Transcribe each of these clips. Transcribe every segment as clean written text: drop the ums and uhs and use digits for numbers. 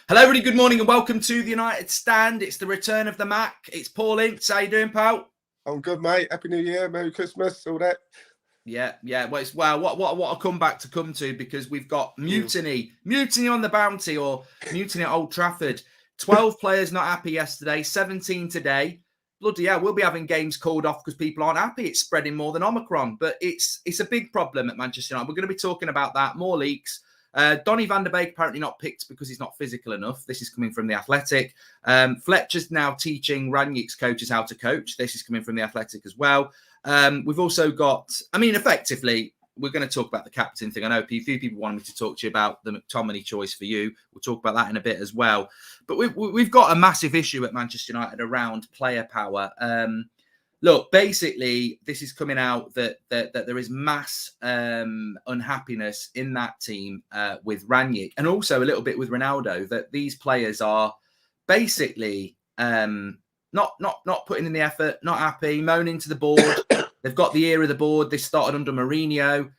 Hello, everybody. Good morning and welcome to the United Stand. It's the return of the Mac. It's Paul Ince. How you doing, pal? I'm good, mate. Happy New Year, Merry Christmas, all that. Yeah. Well, what a comeback to come to, because we've got mutiny on the Bounty, or mutiny at Old Trafford. 12 players not happy yesterday, 17 today. Bloody hell, we'll be having games called off because people aren't happy. It's spreading more than Omicron, but it's a big problem at Manchester United. We're going to be talking about that, more leaks. Donny van der Beek apparently not picked because he's not physical enough. This is coming from The Athletic. Fletcher's now teaching Rangnick's coaches how to coach. This is coming from The Athletic as well. We've also got, effectively, we're going to talk about the captain thing. I know a few people wanted me to talk to you about the McTominay choice for you. We'll talk about that in a bit as well. But we've got a massive issue at Manchester United around player power. Look, basically, this is coming out that there is mass unhappiness in that team with Rangnick, and also a little bit with Ronaldo, that these players are basically not putting in the effort, not happy, moaning to the board. They've got the ear of the board. They started under Mourinho.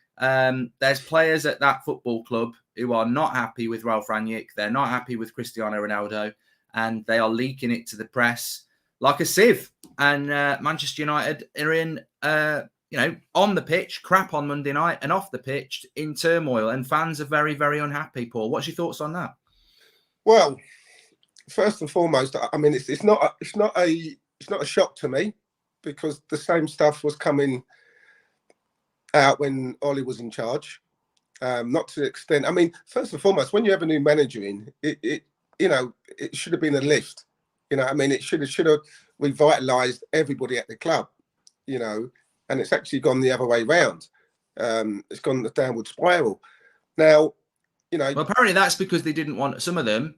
There's players at that football club who are not happy with Ralph Rangnick. They're not happy with Cristiano Ronaldo, and they are leaking it to the press like a sieve. And Manchester United are in, on the pitch, crap on Monday night, and off the pitch in turmoil. And fans are very, very unhappy. Paul, what's your thoughts on that? Well, first and foremost, it's not a shock to me, because the same stuff was coming out when Ollie was in charge. Not to the extent. First and foremost, when you have a new manager in, it should have been a lift. It should have revitalised everybody at the club, and it's actually gone the other way round. It's gone the downward spiral. Now, Well, apparently that's because they didn't want some of them.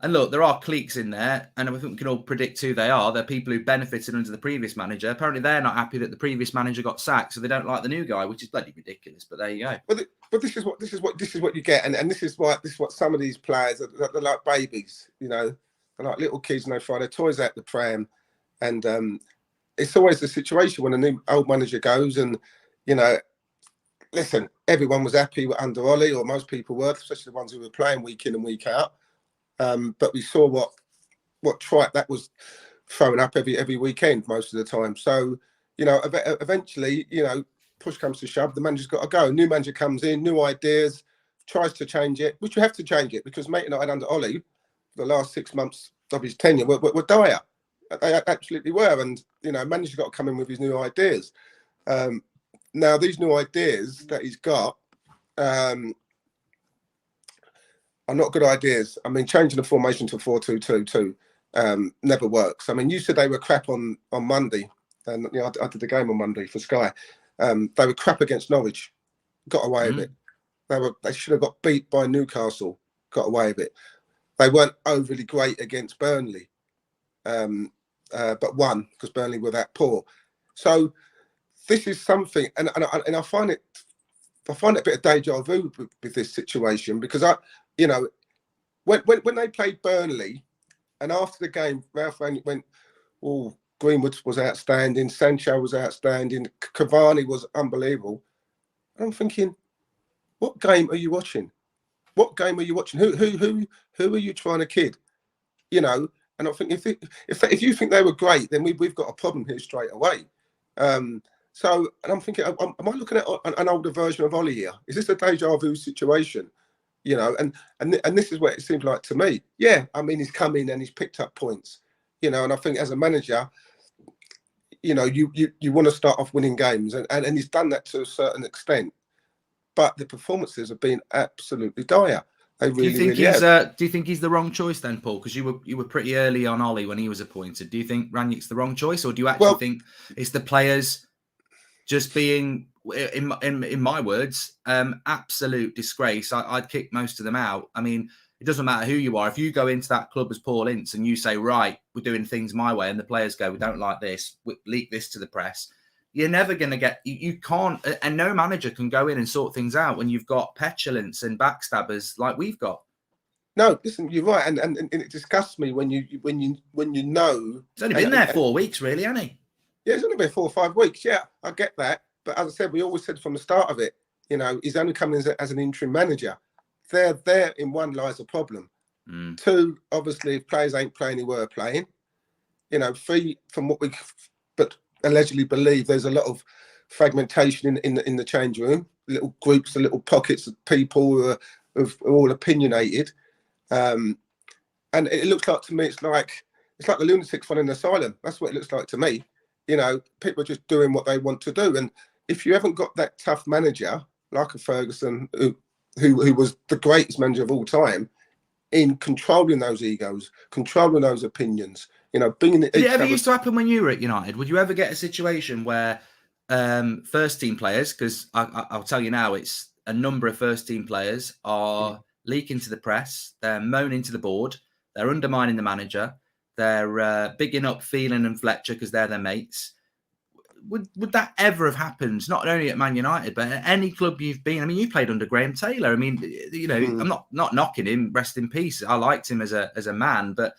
And look, there are cliques in there, and I think we can all predict who they are. They're people who benefited under the previous manager. Apparently, they're not happy that the previous manager got sacked, so they don't like the new guy, which is bloody ridiculous. But there you go. But this is what you get, and this is what some of these players are, they're like babies, they're like little kids, and they throw their toys out the pram, and it's always the situation when a new old manager goes, and listen, everyone was happy under Ollie, or most people were, especially the ones who were playing week in and week out. But we saw what tripe that was throwing up every weekend most of the time. So, eventually, push comes to shove, the manager's got to go. New manager comes in, new ideas, tries to change it, which you have to change it, because Man United under Ollie, the last 6 months of his tenure were dire. They absolutely were. And, manager's got to come in with his new ideas. Now, these new ideas that he's got, are not good ideas. Changing the formation to 4-2-2-2 never works. You said they were crap on Monday, and I did the game on Monday for Sky. They were crap against Norwich, got away with it. They should have got beat by Newcastle, got away with it. They weren't overly great against Burnley, but won because Burnley were that poor. So this is something, and I find it a bit of deja vu with this situation, because when they played Burnley, and after the game, Ralph Rangnick went, "Oh, Greenwood was outstanding, Sancho was outstanding, Cavani was unbelievable." And I'm thinking, what game are you watching? What game are you watching? Who are you trying to kid? And I think if you think they were great, then we've got a problem here straight away. So, and I'm thinking, am I looking at an older version of Ollie here? Is this a deja vu situation? And this is what it seems like to me. Yeah, he's come in and he's picked up points, and I think as a manager, you want to start off winning games, and he's done that to a certain extent. But the performances have been absolutely dire. They really, do you think he's the wrong choice then, Paul? Because you were pretty early on Ollie when he was appointed. Do you think Rangnick's the wrong choice, or do you actually think it's the players just being, in my words, absolute disgrace? I'd kick most of them out. It doesn't matter who you are. If you go into that club as Paul Ince and you say, right, we're doing things my way, and the players go, we don't like this, we leak this to the press, you're never going to get, you can't, and no manager can go in and sort things out when you've got petulance and backstabbers like we've got. No, listen, you're right, and it disgusts me when you know. He's only been there 4 weeks, really, hasn't he? Yeah, it's only been 4 or 5 weeks. Yeah, I get that, but as I said, we always said from the start of it, he's only coming as an interim manager. Therein lies a problem. 2, obviously, if players ain't playing, they were playing. 3, from what we but allegedly believe, there's a lot of fragmentation in the change room, little groups, little pockets of people who are all opinionated. And it looks like to me, it's like the lunatics fun in an asylum. That's what it looks like to me. People are just doing what they want to do. And if you haven't got that tough manager like a Ferguson, who was the greatest manager of all time, in controlling those egos, controlling those opinions, bringing it. Did it ever used to happen when you were at United? Would you ever get a situation where first team players, because I'll tell you now, it's a number of first team players are leaking to the press, they're moaning to the board, they're undermining the manager, they're bigging up Phelan and Fletcher because they're their mates. Would that ever have happened? Not only at Man United, but at any club you've been. I mean, you played under Graham Taylor. I mean, I'm not knocking him. Rest in peace. I liked him as a man, but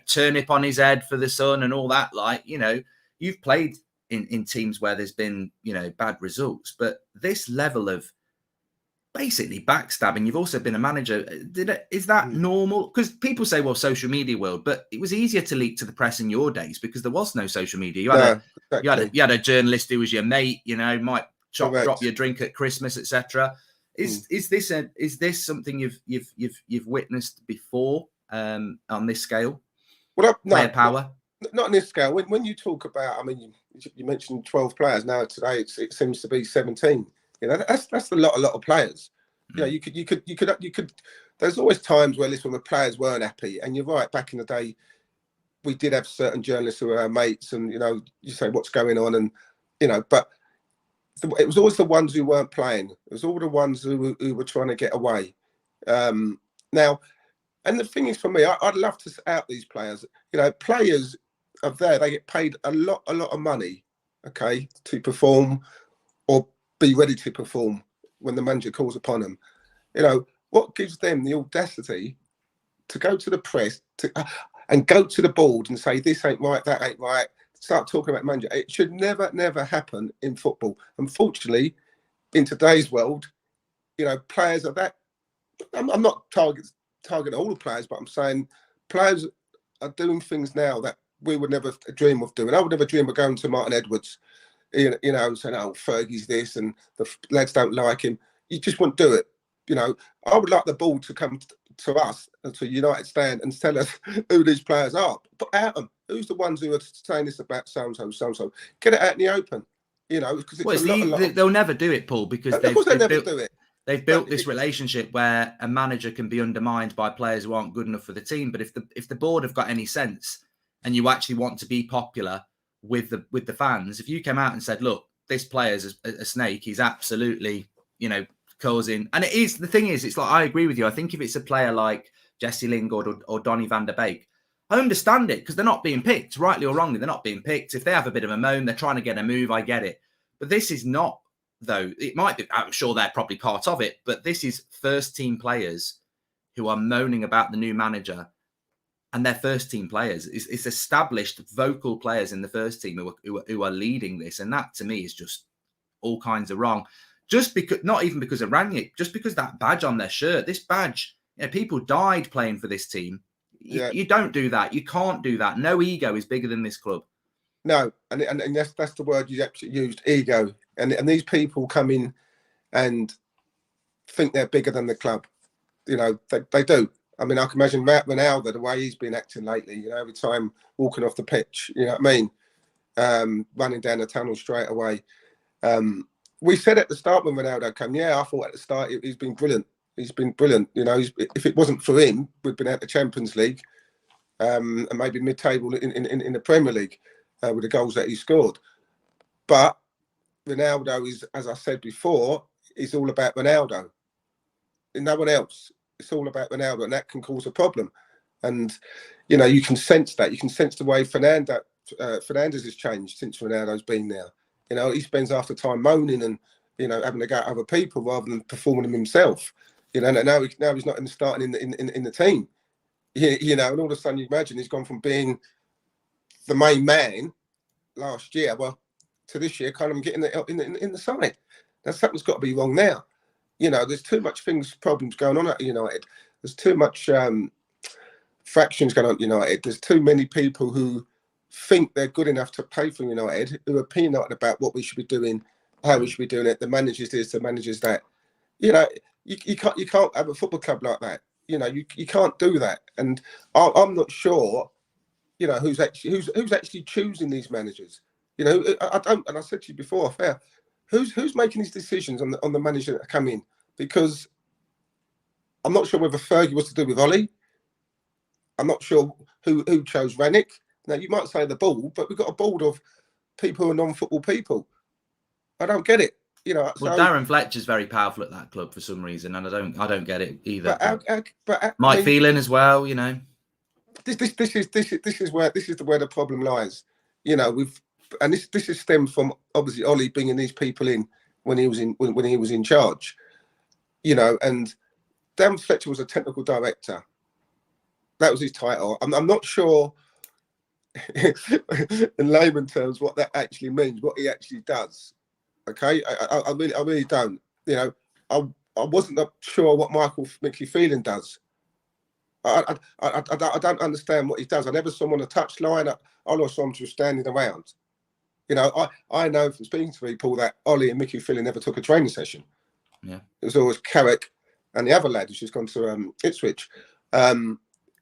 turnip on his head for the sun and all that. Like, you've played in teams where there's been bad results, but this level of basically backstabbing. You've also been a manager. Is that normal? Because people say, well, social media world, but it was easier to leak to the press in your days because there was no social media. You had a journalist who was your mate, might drop your drink at Christmas, etc. Is this something you've witnessed before on this scale? Well, player power. Not on this scale. When you talk about, I mean, you mentioned 12 players. Now today it seems to be 17. That's a lot of players. You could. There's always times where the players weren't happy, and you're right. Back in the day, we did have certain journalists who were our mates, and you say what's going on, and but it was always the ones who weren't playing. It was all the ones who were trying to get away. Now, and the thing is, for me, I'd love to out these players. Players are there; they get paid a lot of money, okay, to perform or be ready to perform when the manager calls upon them. What gives them the audacity to go to the press and go to the board and say this ain't right, that ain't right, start talking about manager? It should never happen in football. Unfortunately, in today's world, players are that. I'm not targeting all the players, but I'm saying players are doing things now that we would never dream of doing. I would never dream of going to Martin Edwards, and saying, oh, Fergie's this and the lads don't like him. You just wouldn't do it. I would like the board to come to us, to United Stand, and tell us who these players are. Put out them. Who's the ones who are saying this about so-and-so, so-and-so? Get it out in the open, because it's they'll never do it, Paul, because of course they never do it. They've built this relationship where a manager can be undermined by players who aren't good enough for the team. But if the board have got any sense and you actually want to be popular with the fans, if you came out and said, look, this player's a snake, he's absolutely, causing, and it is, the thing is, it's like, I agree with you. I think if it's a player like Jesse Lingard or Donny van der Beek, I understand it because they're not being picked, rightly or wrongly, they're not being picked. If they have a bit of a moan, they're trying to get a move, I get it. But this is not, though. It might be, I'm sure they're probably part of it, but this is first team players who are moaning about the new manager, and they're first team players. It's established vocal players in the first team who are leading this. And that to me is just all kinds of wrong. Just because, not even because of Rangnick, just because that badge on their shirt, this badge, people died playing for this team. You don't do that. You can't do that. No ego is bigger than this club. No, and that's the word you actually used, ego. And these people come in and think they're bigger than the club. They do. I mean, I can imagine Ronaldo, the way he's been acting lately, every time walking off the pitch, you know what I mean? Running down the tunnel straight away. We said at the start when Ronaldo came, I thought at the start he's been brilliant. He's been brilliant. If it wasn't for him, we'd been out the Champions League and maybe mid-table in the Premier League with the goals that he scored. But Ronaldo is, as I said before, is all about Ronaldo. And no one else. It's all about Ronaldo, and that can cause a problem. And, you can sense that. You can sense the way Fernandes has changed since Ronaldo's been there. He spends half the time moaning and, having to go at other people rather than performing them himself. And now he's not starting in the team. And all of a sudden you imagine he's gone from being the main man last year, to this year, kind of getting in the side. Now something's got to be wrong now. There's too much problems going on at United. there's too much fractions going on at United. There's too many people who think they're good enough to play for United, who are peanut about what we should be doing, how we should be doing it. The managers this, the managers that. You know, you can't have a football club like that. You know, you can't do that. And I'm not sure, you know, who's actually choosing these managers. You know, I don't. And I said to you before, fair. Who's making these decisions on the manager that come in? Because I'm not sure whether Fergie was to do with Ollie. I'm not sure who chose Rangnick. Now you might say the board, but we've got a board of people who are non-football people. I don't get it. You know, well, so, Darren Fletcher's very powerful at that club for some reason, and I don't get it either. But Mike Phelan as well, you know. This is where the problem lies. You know, this is stemmed from obviously Ollie bringing these people in when he was in charge. You know, and Darren Fletcher was a technical director. That was his title. I'm not sure in layman terms what that actually means, what he actually does. Okay, I really don't. You know, I wasn't sure what Mickey Phelan does. I don't understand what he does. I never saw him on a touchline. I always saw him just standing around. You know, I know from speaking to people that Ollie and Mickey Phelan never took a training session. Yeah, it was always Carrick and the other lad who's just gone to Ipswich.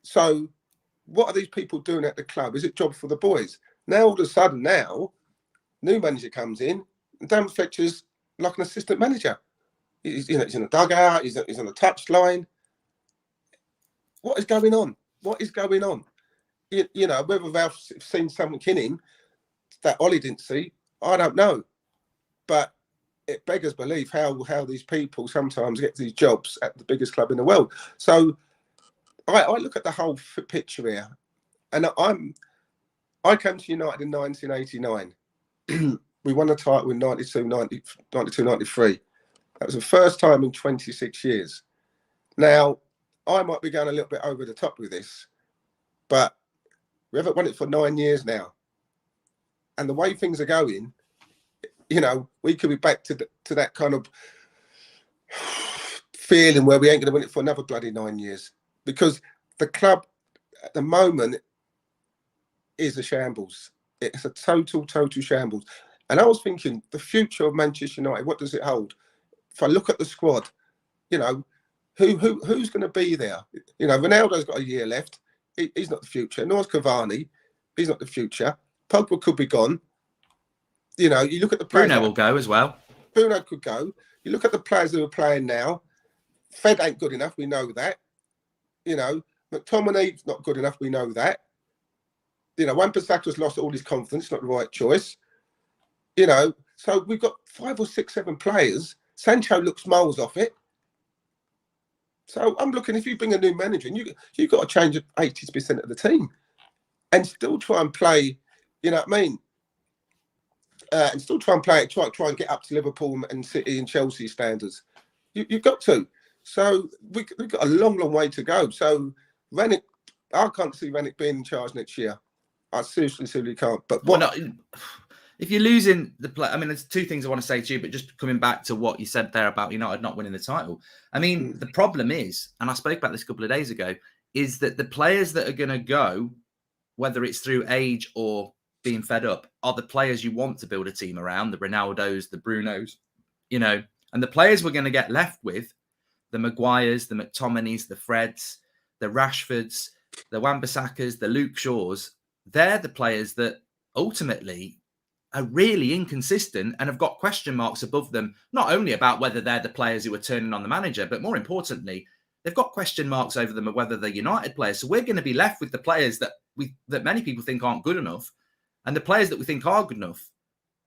So what are these people doing at the club? Is it job for the boys? Now all of a sudden, new manager comes in, and Dan Fletcher's like an assistant manager. He's in a dugout. He's on the touchline. What is going on? What is going on? You know, whether they've seen something in him that Ollie didn't see, I don't know. But it beggars belief how these people sometimes get these jobs at the biggest club in the world. So I look at the whole picture here, and I came to United in 1989. We won the title in 92, 93. That was the first time in 26 years. Now, I might be going a little bit over the top with this, but we haven't won it for 9 years now. And the way things are going, you know, we could be back to that kind of feeling where we ain't going to win it for another bloody 9 years. Because the club at the moment is a shambles. It's a total shambles. And I was thinking, the future of Manchester United, what does it hold? If I look at the squad, you know, who's going to be there? You know, Ronaldo's got a year left. He's not the future. Nor is Cavani. He's not the future. Pogba could be gone. You know, you look at the players. Bruno will go as well. Bruno could go. You look at the players who are playing now. Fed ain't good enough. We know that. You know, McTominay's not good enough. We know that. You know, Wan-Bissaka's lost all his confidence. Not the right choice. You know, so we've got 5 or 6, 7 players. Sancho looks miles off it. So I'm looking, if you bring a new manager, and you've got to change 80% of the team and still try and play, you know what I mean? And still try and play it, try and get up to Liverpool and City and Chelsea standards. You've got to. So we've got a long way to go. So Rangnick, I can't see Rangnick being in charge next year. I seriously can't. But what? Well, no, if you're losing the play, I mean, there's two things I want to say to you, but just coming back to what you said there about United not winning the title. I mean, the problem is, and I spoke about this a couple of days ago, is that the players that are going to go, whether it's through age or being fed up, are the players you want to build a team around, the Ronaldos, the Brunos, you know, and the players we're going to get left with, the Maguires, the McTominays, the Freds, the Rashfords, the Wan-Bissakas, the Luke Shaws, they're the players that ultimately are really inconsistent and have got question marks above them, not only about whether they're the players who are turning on the manager, but more importantly, they've got question marks over them of whether they're United players. So we're going to be left with the players that many people think aren't good enough, and the players that we think are good enough,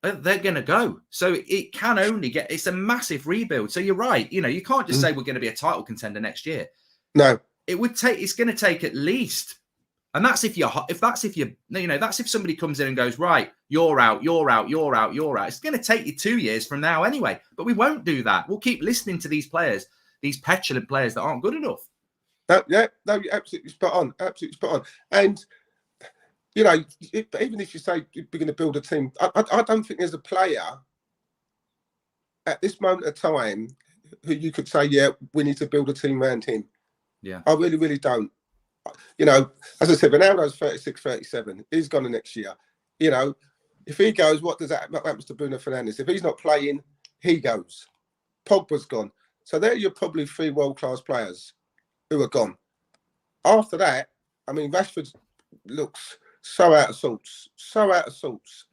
they're going to go. So it can only it's a massive rebuild. So you're right. You know, you can't just say we're going to be a title contender next year. No, it's going to take at least. And that's if somebody comes in and goes, right, you're out. It's going to take you 2 years from now anyway. But we won't do that. We'll keep listening to these players, these petulant players that aren't good enough. No, you're absolutely spot on. And, you know, even if you say you're going to build a team, I don't think there's a player at this moment of time who you could say, yeah, we need to build a team around him. Yeah. I really, really don't. You know, as I said, Ronaldo's 36, 37. He's gone the next year. You know, if he goes, what happens to Bruno Fernandes? If he's not playing, he goes. Pogba's gone. So there you're probably 3 world-class players who are gone. After that, I mean, Rashford looks so out of sorts. So out of sorts.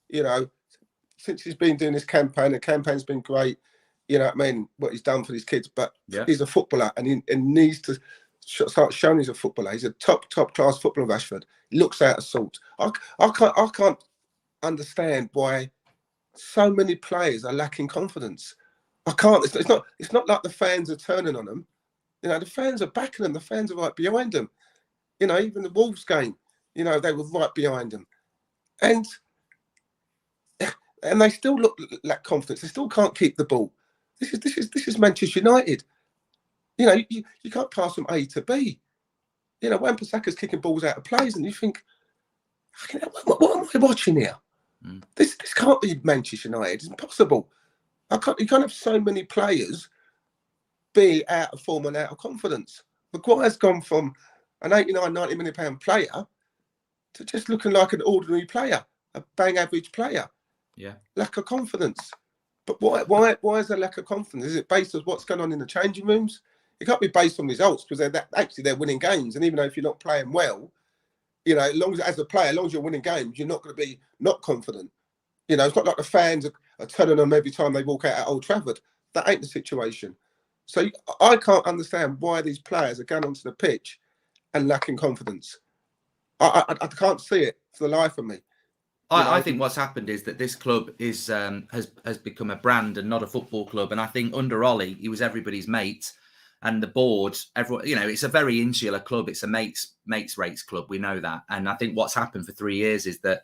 You know, since he's been doing this campaign, the campaign's been great. You know what I mean? What he's done for these kids. But he's a footballer and he needs to start showing he's a footballer. He's a top class footballer, Rashford. He looks out of sorts. I can't understand why so many players are lacking confidence. I can't. It's not like the fans are turning on them. You know, the fans are backing them. The fans are right behind them. You know, even the Wolves game, you know, they were right behind them. And they still lack confidence. They still can't keep the ball. This is Manchester United. You know, you can't pass from A to B. You know, Wan-Bissaka's kicking balls out of plays, and you think, what am I watching here? This can't be Manchester United. It's impossible. You can't have so many players be out of form and out of confidence. Maguire's gone from an 89, 90 million pound player to just looking like an ordinary player, a bang average player. Yeah. Lack of confidence. But why is there lack of confidence? Is it based on what's going on in the changing rooms? It can't be based on results because they're winning games. And even though if you're not playing well, you know, as a player, as long as you're winning games, you're not going to be not confident. You know, it's not like the fans are telling them every time they walk out at Old Trafford. That ain't the situation. So I can't understand why these players are going onto the pitch and lacking confidence. I can't see it for the life of me. I think what's happened is that this club is has become a brand and not a football club. And I think under Ollie, he was everybody's mate, and the board, everyone, you know, it's a very insular club. It's a mates rates club. We know that. And I think what's happened for 3 years is that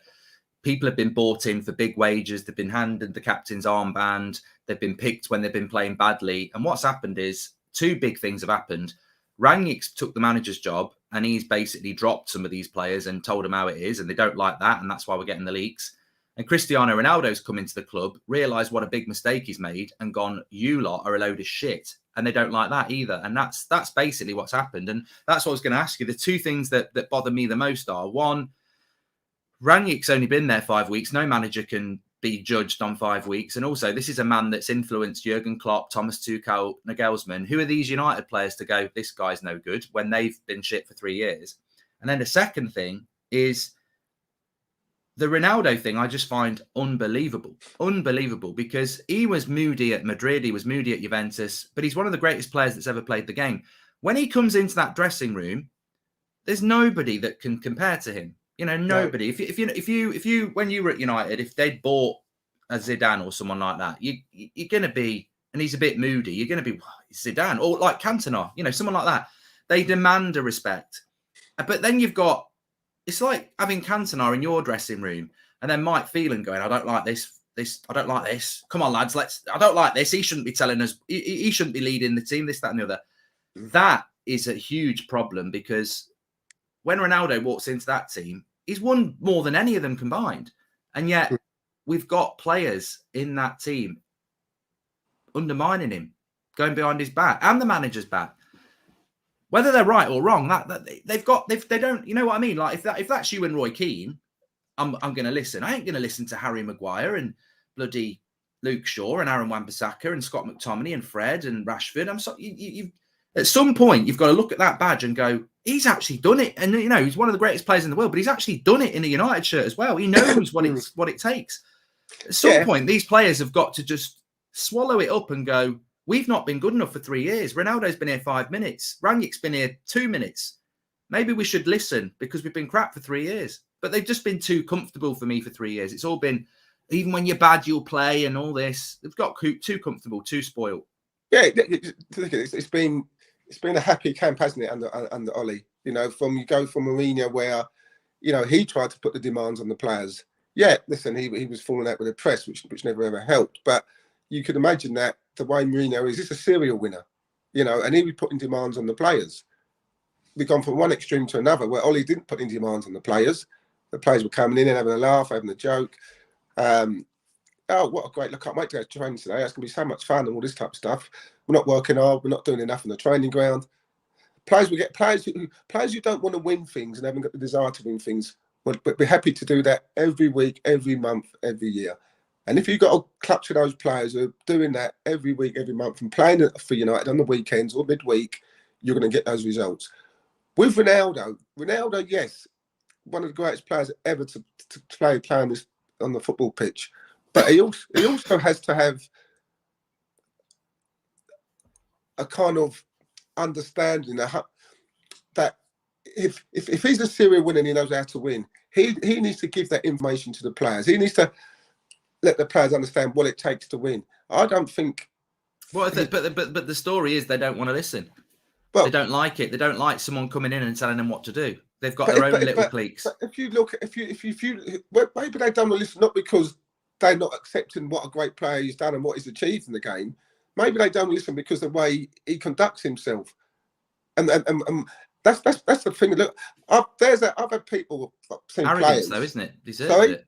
people have been bought in for big wages. They've been handed the captain's armband. They've been picked when they've been playing badly. And what's happened is 2 big things have happened. Rangnick took the manager's job and he's basically dropped some of these players and told them how it is, and they don't like that, and that's why we're getting the leaks. And Cristiano Ronaldo's come into the club, realised what a big mistake he's made, and gone, you lot are a load of shit. And they don't like that either. And that's basically what's happened. And that's what I was going to ask you. The 2 things that bother me the most are, 1, Rangnick's only been there 5 weeks. No manager can be judged on 5 weeks. And also, this is a man that's influenced Jurgen Klopp, Thomas Tuchel, Nagelsmann. Who are these United players to go, this guy's no good, when they've been shit for 3 years? And then the second thing is the Ronaldo thing. I just find unbelievable, because he was moody at Madrid. He was moody at Juventus, but he's one of the greatest players that's ever played the game. When he comes into that dressing room, there's nobody that can compare to him. You know, nobody. No. If you when you were at United, if they'd bought a Zidane or someone like that, you're going to be, and he's a bit moody, you're going to be Zidane or like Cantona, you know, someone like that. They demand a respect. But then you've got, it's like having Cantona in your dressing room and then Mike Phelan going, I don't like this, I don't like this. Come on, lads, I don't like this. He shouldn't be telling us, he shouldn't be leading the team, this, that, and the other. That is a huge problem, because when Ronaldo walks into that team, he's won more than any of them combined. And yet we've got players in that team undermining him, going behind his back and the manager's back. Whether they're right or wrong, they don't, you know what I mean? Like if that's you and Roy Keane, I'm going to listen. I ain't going to listen to Harry Maguire and bloody Luke Shaw and Aaron Wan-Bissaka and Scott McTominay and Fred and Rashford. I'm sorry, at some point you've got to look at that badge and go, he's actually done it. And, you know, he's one of the greatest players in the world, but he's actually done it in a United shirt as well. He knows what it takes. At some point, these players have got to just swallow it up and go, we've not been good enough for 3 years. Ronaldo's been here 5 minutes. Rangnick's been here 2 minutes. Maybe we should listen, because we've been crap for 3 years. But they've just been too comfortable for me for 3 years. It's all been, even when you're bad, you'll play and all this. They've got too comfortable, too spoiled. Yeah, it's been a happy camp, hasn't it, under Ollie? You know, you go from Mourinho, where, you know, he tried to put the demands on the players. Yeah, listen, he was falling out with the press, which never ever helped. But you could imagine that the way Mourinho is, a serial winner, you know, and he was putting demands on the players. We've gone from one extreme to another, where Ollie didn't put any demands on the players. The players were coming in and having a laugh, having a joke. Oh, what a great look! I can't wait to go to training today. It's going to be so much fun and all this type of stuff. We're not working hard. We're not doing enough on the training ground. Players will get players who don't want to win things and haven't got the desire to win things. But we're happy to do that every week, every month, every year. And if you've got a clutch of those players who are doing that every week, every month, and playing for United on the weekends or midweek, you're going to get those results. With Ronaldo, yes, one of the greatest players ever to play on the football pitch. But he also has to have a kind of understanding that if he's a serial winner and he knows how to win, he needs to give that information to the players. He needs to let the players understand what it takes to win. I don't think. Well, but the story is they don't want to listen. Well, they don't like it. They don't like someone coming in and telling them what to do. They've got their own little cliques. But if you look, maybe they don't want to listen, not because they're not accepting what a great player he's done and what he's achieved in the game. Maybe they don't listen because of the way he conducts himself, and that's the thing. Look, I've had people seen arrogance, players, though, isn't it? Deserves it.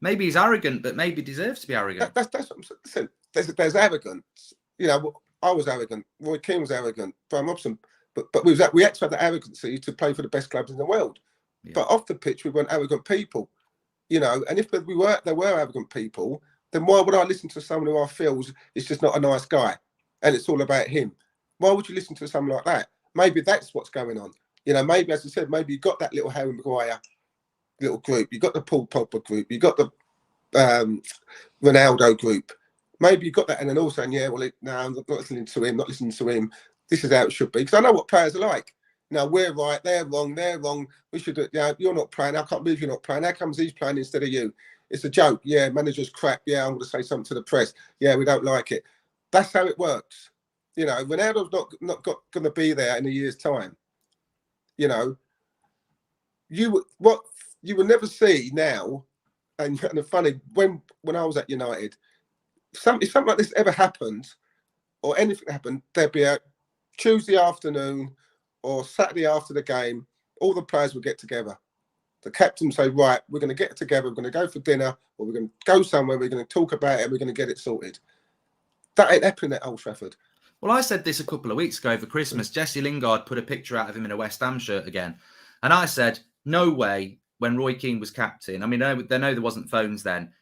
Maybe he's arrogant, but maybe deserves to be arrogant. That's what I'm saying. There's arrogance. You know, I was arrogant. Roy Keane was arrogant. Brian Robson, but we had to have the arrogancy to play for the best clubs in the world. Yeah. But off the pitch, we weren't arrogant people. You know, and if there were arrogant people, then why would I listen to someone who I feel is just not a nice guy and it's all about him? Why would you listen to someone like that? Maybe that's what's going on. You know, maybe, as I said, maybe you got that little Harry Maguire little group. You got the Paul Pogba group. You got the Ronaldo group. Maybe you got that, and then all saying, I'm not listening to him. Not listening to him. This is how it should be. Because I know what players are like. Now we're right, they're wrong. They're wrong. We should. You're not playing. I can't believe you're not playing. How comes he's playing instead of you? It's a joke. Yeah, manager's crap. Yeah, I'm going to say something to the press. Yeah, we don't like it. That's how it works. You know, Ronaldo's not going to be there in a year's time. You know, what you will never see now. And the funny, when I was at United, if something like this ever happened, or anything happened, there'd be a Tuesday afternoon or Saturday after the game, all the players would get together. The captain would say, right, we're going to get together, we're going to go for dinner, or we're going to go somewhere, we're going to talk about it, we're going to get it sorted. That ain't happening at Old Trafford. Well, I said this a couple of weeks ago over Christmas. Jesse Lingard put a picture out of him in a West Ham shirt again. And I said, no way, when Roy Keane was captain, I mean, they know there wasn't phones then,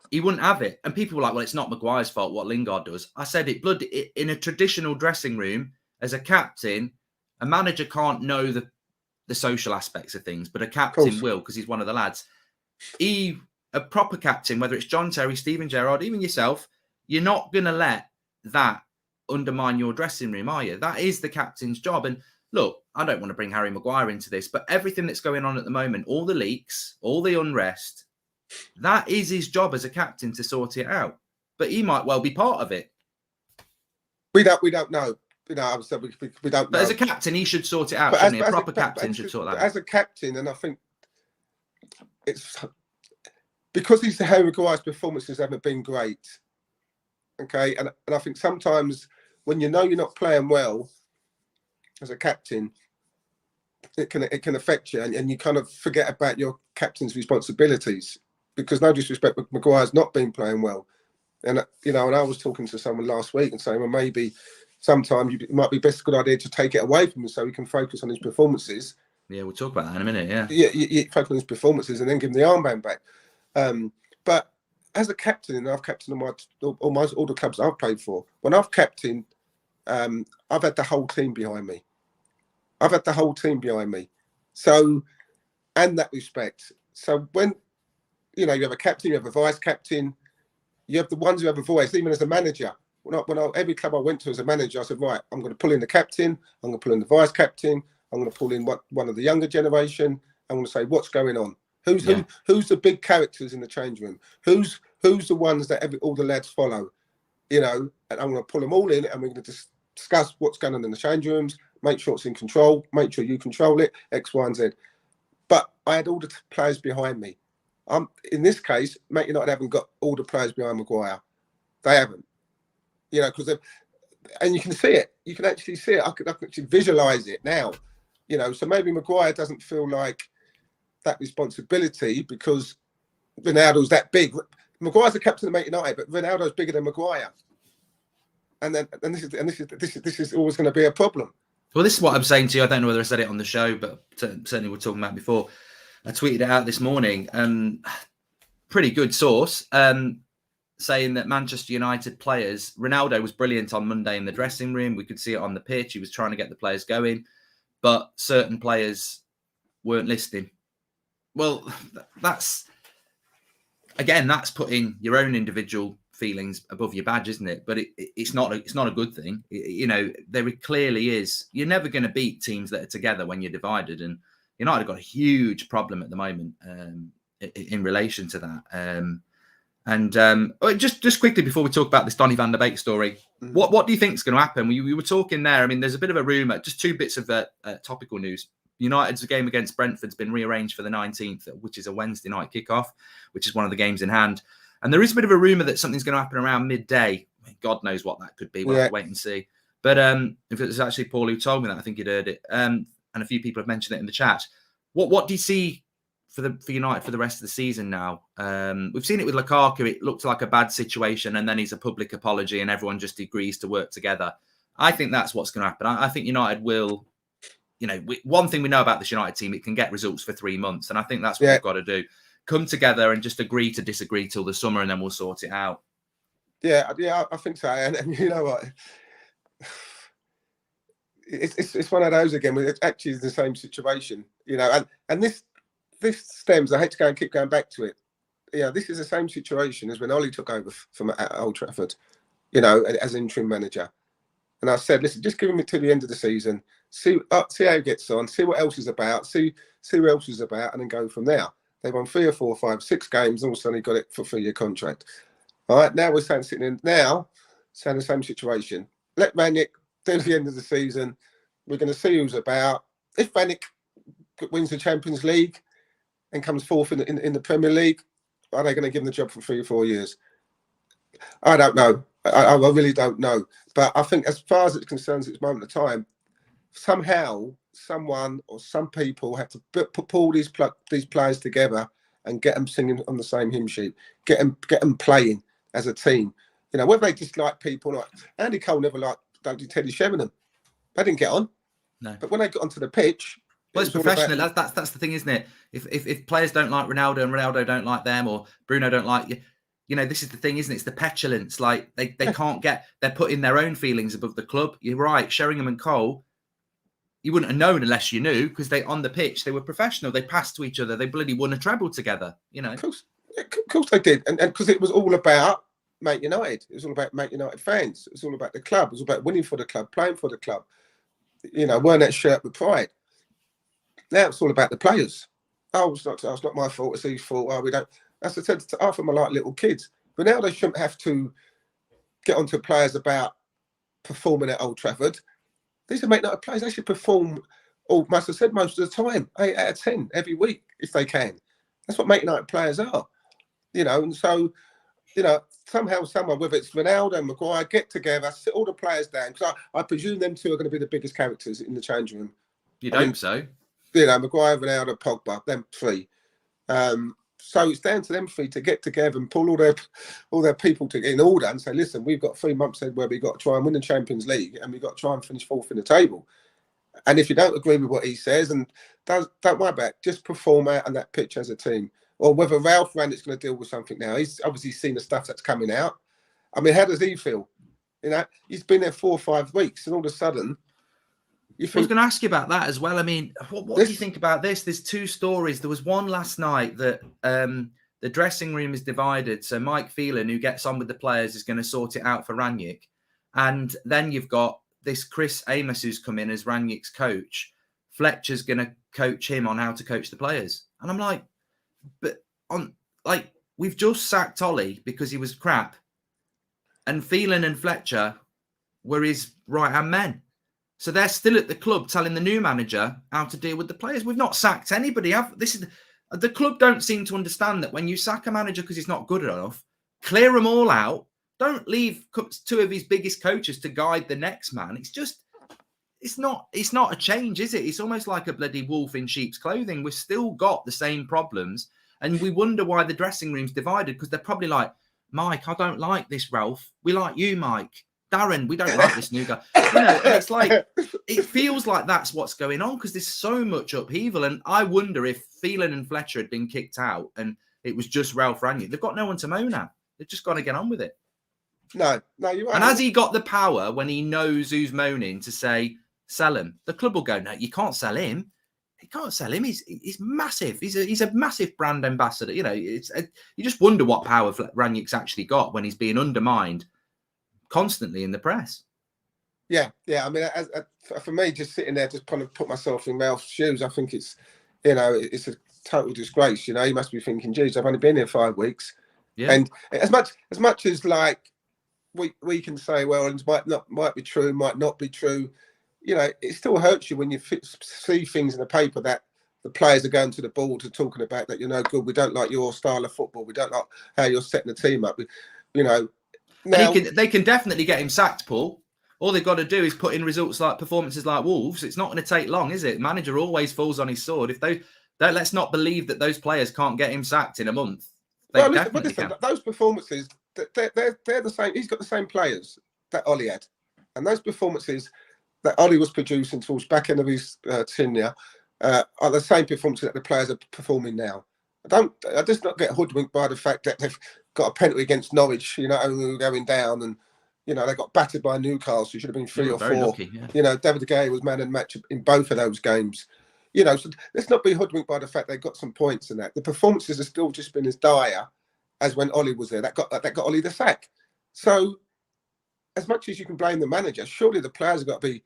he wouldn't have it. And people were like, well, it's not Maguire's fault what Lingard does. I said in a traditional dressing room, as a captain, a manager can't know the social aspects of things, but a captain will, because he's one of the lads. A proper captain, whether it's John Terry, Steven Gerrard, even yourself, you're not going to let that undermine your dressing room, are you? That is the captain's job. And look, I don't want to bring Harry Maguire into this, but everything that's going on at the moment, all the leaks, all the unrest, that is his job as a captain to sort it out. But he might well be part of it. We don't know. You know, we don't know. But as a captain, he should sort it out. A proper captain should sort that out. As a captain, and I think it's because he's the Harry Maguire's performances haven't been great. Okay, and I think sometimes when you know you're not playing well as a captain, it can affect you, and you kind of forget about your captain's responsibilities. Because no disrespect, but Maguire's not been playing well, and and I was talking to someone last week and saying, well, maybe sometimes it might be best a good idea to take it away from him so he can focus on his performances. Yeah, we'll talk about that in a minute. Yeah, you focus on his performances and then give him the armband back. But as a captain, and I've captained almost all the clubs I've played for. When I've captained, I've had the whole team behind me. So, and that respect. So when you have a captain, you have a vice captain, you have the ones who have a voice. Even as a manager, every club I went to as a manager, I said, right, I'm going to pull in the captain, I'm going to pull in the vice captain, I'm going to pull in one of the younger generation. I'm going to say, what's going on? Who's the big characters in the change room? Who's the ones that all the lads follow? And I'm going to pull them all in, and we're going to discuss what's going on in the change rooms, make sure it's in control, make sure you control it, X, Y, and Z. But I had all the players behind me. In this case, Man United haven't got all the players behind Maguire. They haven't. Because and you can see it. You can actually see it. I can actually visualise it now. So maybe Maguire doesn't feel like that responsibility because Ronaldo's that big. Maguire's the captain of Man United, but Ronaldo's bigger than Maguire. And this is always going to be a problem Well, this is what I'm saying to you. I don't know whether I said it on the show, but certainly we're talking about before. I tweeted it out this morning. Pretty good source saying that Manchester United players, Ronaldo was brilliant on Monday in the dressing room. We could see it on the pitch. He was trying to get the players going, but certain players weren't listening. Well, that's putting your own individual feelings above your badge, isn't it? But it's not a good thing. There clearly is. You're never going to beat teams that are together when you're divided, and United have got a huge problem at the moment in relation to that. Just quickly before we talk about this Donny van der Beek story, what do you think is going to happen? We were talking there. I mean, there's a bit of a rumor. Just two bits of topical news. United's game against Brentford's been rearranged for the 19th, which is a Wednesday night kickoff, which is one of the games in hand. And there is a bit of a rumor that something's going to happen around midday. I mean, God knows what that could be. We'll have to wait and see. But if it was actually Paul who told me that, I think he'd heard it. And a few people have mentioned it in the chat. What do you see for United for the rest of the season now? We've seen it with Lukaku. It looked like a bad situation, and then he's a public apology, and everyone just agrees to work together. I think that's what's going to happen. I think United will. One thing we know about this United team, it can get results for 3 months. And I think that's what we've got to do. Come together and just agree to disagree till the summer, and then we'll sort it out. Yeah, I think so. And you know what? It's one of those again. It's actually the same situation, and this stems, I hate to keep going back to it. This is the same situation as when Ollie took over from at Old Trafford, as interim manager. And I said, listen, just give him it to the end of the season. See how he gets on. See what else is about. See who else is about, and then go from there. They won 3 or 4 or 5, 6 games, and all of a sudden he got it for a 3-year contract. All right, now we're sitting in the same situation. Let Rangnick do the end of the season. We're going to see who's about. If Rangnick wins the Champions League and comes fourth in the Premier League, are they going to give him the job for 3 or 4 years? I don't know. I really don't know. But I think as far as it concerns at this moment of time, somehow someone or some people have to pull these players together and get them singing on the same hymn sheet, get them playing as a team. Whether they dislike people, like Andy Cole never liked Teddy Sheringham. They didn't get on. No. But when they got onto the pitch, it's professional. That's the thing, isn't it? If players don't like Ronaldo and Ronaldo don't like them, or Bruno don't like you, this is the thing, isn't it? It's the petulance. Like they can't they're putting their own feelings above the club. You're right. Sheringham and Cole, you wouldn't have known unless you knew, because on the pitch, they were professional. They passed to each other. They bloody won a treble together, Of course they did. And because it was all about Man United. It was all about Man United fans. It was all about the club. It was all about winning for the club, playing for the club. Wearing that shirt with pride. Now it's all about the players. It's not my fault. It's his fault. We don't. As I said, half of them are like little kids. But now they shouldn't have to get onto players about performing at Old Trafford. These are Man United players. They should perform, most of the time, 8 out of 10 every week if they can. That's what Man United players are. And so, somehow, somewhere, whether it's Ronaldo and Maguire, get together, sit all the players down, because I presume them two are going to be the biggest characters in the changing room. You'd hope so. Maguire, Ronaldo, Pogba, them 3. So it's down to them 3 to get together and pull all their people in order and say, listen, we've got 3 months ahead where we've got to try and win the Champions League, and we've got to try and finish 4th in the table. And if you don't agree with what he says, and don't worry about it, just perform out on that pitch as a team. Or whether Ralph Rangnick's going to deal with something now. He's obviously seen the stuff that's coming out. I mean, how does he feel? He's been there 4 or 5 weeks, and all of a sudden, I was going to ask you about that as well. I mean, what do you think about this? There's 2 stories. There was one last night that the dressing room is divided. So Mike Phelan, who gets on with the players, is going to sort it out for Rangnick. And then you've got this Chris Amos who's come in as Rangnick's coach. Fletcher's going to coach him on how to coach the players. And I'm like, we've just sacked Ollie because he was crap. And Phelan and Fletcher were his right-hand men. So they're still at the club telling the new manager how to deal with the players. We've not sacked anybody. The club don't seem to understand that when you sack a manager because he's not good enough, clear them all out. Don't leave 2 of his biggest coaches to guide the next man. It's not a change, is it? It's almost like a bloody wolf in sheep's clothing. We've still got the same problems, and we wonder why the dressing room's divided, because they're probably like, Mike, I don't like this, Ralph. We like you, Mike. Darren, we don't like this new guy. You know, and it's like, it feels like that's what's going on because there's so much upheaval. And I wonder if Phelan and Fletcher had been kicked out and it was just Ralph Rangnick. They've got no one to moan at. They've just got to get on with it. No, you're right. And has he got the power when he knows who's moaning to say, sell him? The club will go, no, you can't sell him. You can't sell him. He's massive. He's a massive brand ambassador. You know, you just wonder what power Rangnick's actually got when he's being undermined constantly in the press. Yeah. I mean, for me, just sitting there, just kind of put myself in Ralph's shoes. I think it's, you know, it's a total disgrace. You know, he must be thinking, geez, I've only been here 5 weeks. Yeah. And as much as like we can say, well, it might be true, might not be true. You know, it still hurts you when you see things in the paper that the players are going to the board and talking about that you're no good. We don't like your style of football. We don't like how you're setting the team up. You know, now they can definitely get him sacked, Paul. All they've got to do is put in results like performances like Wolves. It's not going to take long, is it? Manager always falls on his sword. If let's not believe that those players can't get him sacked in a month. Listen, those performances, they're the same. He's got the same players that Ollie had, and those performances that Ollie was producing towards back end of his tenure are the same performances that the players are performing now. I just not get hoodwinked by the fact that they've got a penalty against Norwich, you know, only going down, and you know they got battered by Newcastle. Should have been 3 or 4. Lucky, yeah. You know, David De Gea was man of the match in both of those games. You know, so let's not be hoodwinked by the fact they got some points in that. The performances have still just been as dire as when Ollie was there. That got Ollie the sack. So, as much as you can blame the manager, surely the players have got to be,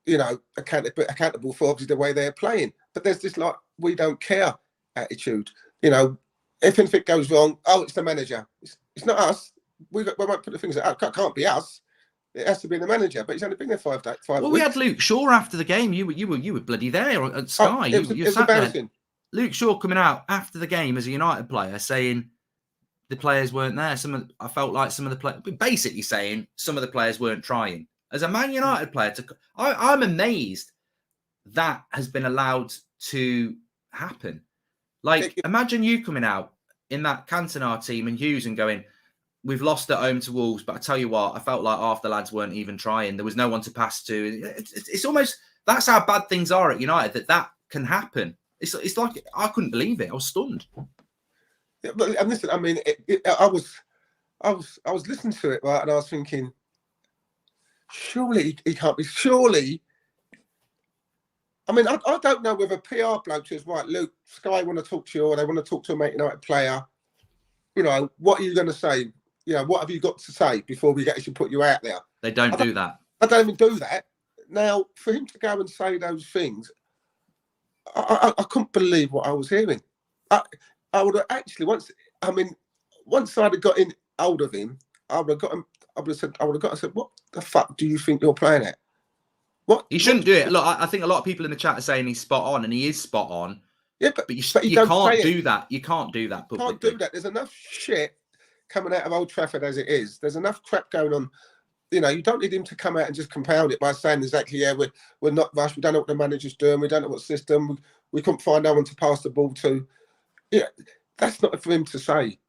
you know, accountable for obviously the way they're playing. But there's this like we don't care attitude. You know, if anything goes wrong, oh, it's the manager. It's not us. We won't put the things out. It can't be us. It has to be the manager. But he's only been there 5 weeks. Well, we had Luke Shaw after the game. You were bloody there at Sky. It was sat embarrassing. There. Luke Shaw coming out after the game as a United player saying the players weren't there. I felt like some of the players, basically saying some of the players weren't trying. As a Man United player, I'm amazed that has been allowed to happen. Like, imagine you coming out in that Cantona team and Hughes and going, we've lost at home to Wolves, but I tell you what, I felt like half the lads weren't even trying. There was no one to pass to. It's almost, that's how bad things are at United, that can happen. It's like, I couldn't believe it. I was stunned. Yeah, but and listen, I mean, I was listening to it, right, and I was thinking, surely he can't be. Surely, I mean, I don't know whether PR bloke says, right, Luke, Sky want to talk to you, or they want to talk to a Man United player. You know, what are you going to say? You know, what have you got to say before we actually put you out there? They don't do that. I don't even do that. Now, for him to go and say those things, I couldn't believe what I was hearing. I would have actually once I'd have got in hold of him, I would have said, what the fuck do you think you're playing at? What he shouldn't do it. Look, I think a lot of people in the chat are saying he's spot on, and he is spot on. Yeah, but you can't do that. You can't do that. Publicly. Can't do that. There's enough shit coming out of Old Trafford as it is. There's enough crap going on. You know, you don't need him to come out and just compound it by saying exactly, yeah, we're not rushed. We don't know what the manager's doing. We don't know what system. We couldn't find no one to pass the ball to. Yeah, that's not for him to say.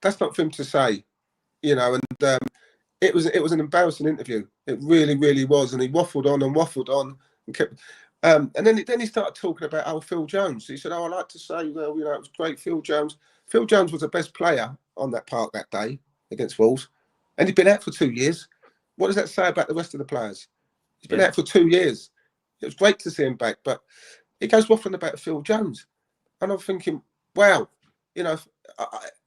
That's not for him to say. You know, and it was an embarrassing interview. It really, really was. And he waffled on and kept. And then he started talking about Phil Jones. He said, I like to say, well, you know, it was great, Phil Jones. Phil Jones was the best player on that park that day against Wolves. And he'd been out for 2 years. What does that say about the rest of the players? He's been out for 2 years. It was great to see him back. But he goes waffling about Phil Jones. And I'm thinking, wow, you know,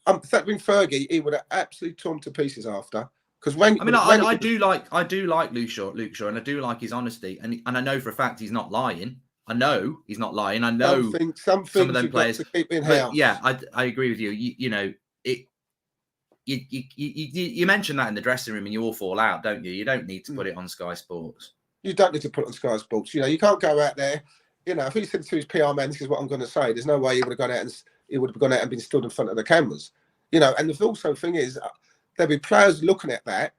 if that been Fergie, he would have absolutely torn to pieces after. Because I do like Luke Shaw, and I do like his honesty, and I know for a fact he's not lying. I know he's not lying. I know some of them players to keep in house. Yeah, I agree with you. You know it. You mentioned that in the dressing room, and you all fall out, don't you? You don't need to put it on Sky Sports. You don't need to put it on Sky Sports. You know, you can't go out there. You know, if he said to his PR man, "This is what I'm going to say," there's no way he would have gone out and been stood in front of the cameras. You know, and the also thing is, there'll be players looking at that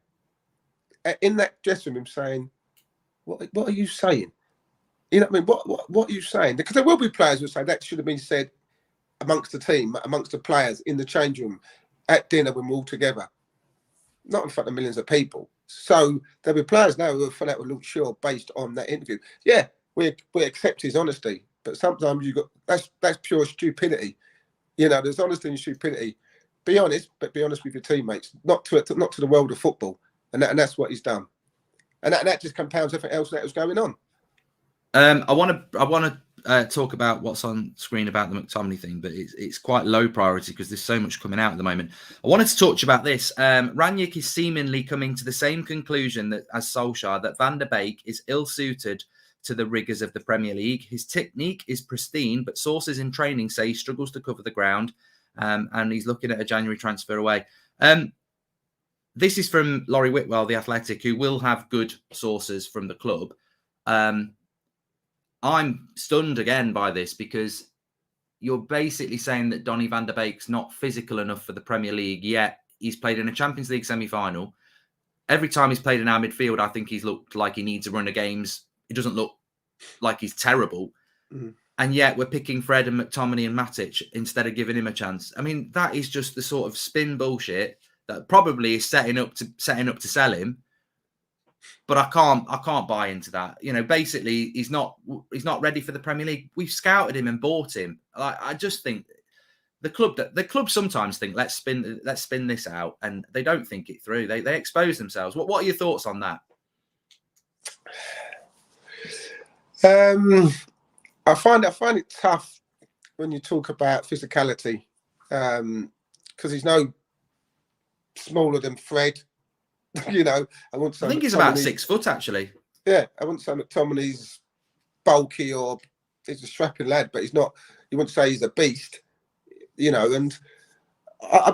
in that dressing room saying, "What are you saying?" You know what I mean? What are you saying? Because there will be players who say that should have been said amongst the team, amongst the players in the change room at dinner when we're all together, not in front of millions of people. So there'll be players now who will fill out with Luke Shaw based on that interview. Yeah, we accept his honesty, but sometimes that's pure stupidity. You know, there's honesty and stupidity. Be honest, but be honest with your teammates, not to the world of football, and that's what he's done, and that just compounds everything else that was going on. I want to talk about what's on screen about the McTominay thing, but it's quite low priority because there's so much coming out at the moment. I wanted to talk to you about this. Rangnick is seemingly coming to the same conclusion as Solskjaer, that Van der Beek is ill-suited to the rigours of the Premier League. His technique is pristine, but sources in training say he struggles to cover the ground, and he's looking at a January transfer away. This is from Laurie Whitwell, The Athletic, who will have good sources from the club. I'm stunned again by this because you're basically saying that Donny van der Beek's not physical enough for the Premier League, yet he's played in a Champions League semi-final. Every time he's played in our midfield, I think he's looked like he needs a run of games. It doesn't look like he's terrible. Mm. And yet we're picking Fred and McTominay and Matic instead of giving him a chance. I mean, that is just the sort of spin bullshit that probably is setting up to sell him. But I can't buy into that. You know, basically, he's not ready for the Premier League. We've scouted him and bought him. I just think the club sometimes think let's spin this out, and they don't think it through. They expose themselves. What are your thoughts on that? I find it tough when you talk about physicality, because he's no smaller than Fred. You know, I think he's about 6 foot, actually. Yeah, I wouldn't say McTominay's bulky or he's a strapping lad, but he's not. You wouldn't say he's a beast, you know. And